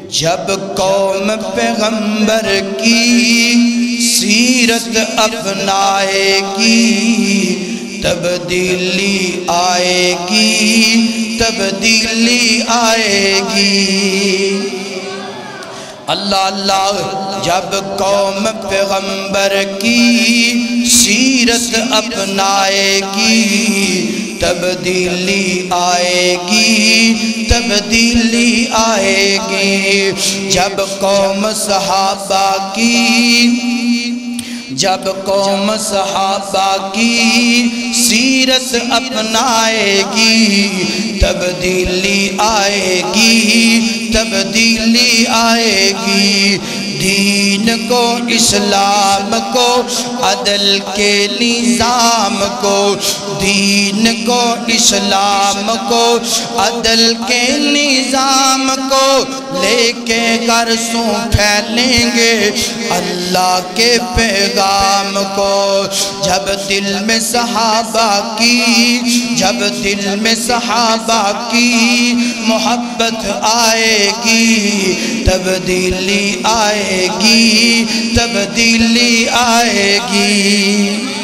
جب قوم پیغمبر کی سیرت اپنائے گی تبدیلی آئے گی، تبدیلی آئے گی۔ اللہ اللہ، جب قوم پیغمبر کی سیرت اپنائے گی تبدیلی آئے گی، تبدیلی آئے گی۔ جب قوم صحابہ کی صحابہ کی سیرت اپنائے گی تبدیلی آئے گی، تبدیلی آئے گی۔ دین کو، اسلام کو، عدل کے نظام کو، دین کو، اسلام کو، عدل کے نظام کو لے کے گرسوں پھیلیں گے اللہ کے پیغام کو۔ جب دل میں صحابہ کی محبت آئے گی تبدیلی آئے گی، تبدیلی آئے گی۔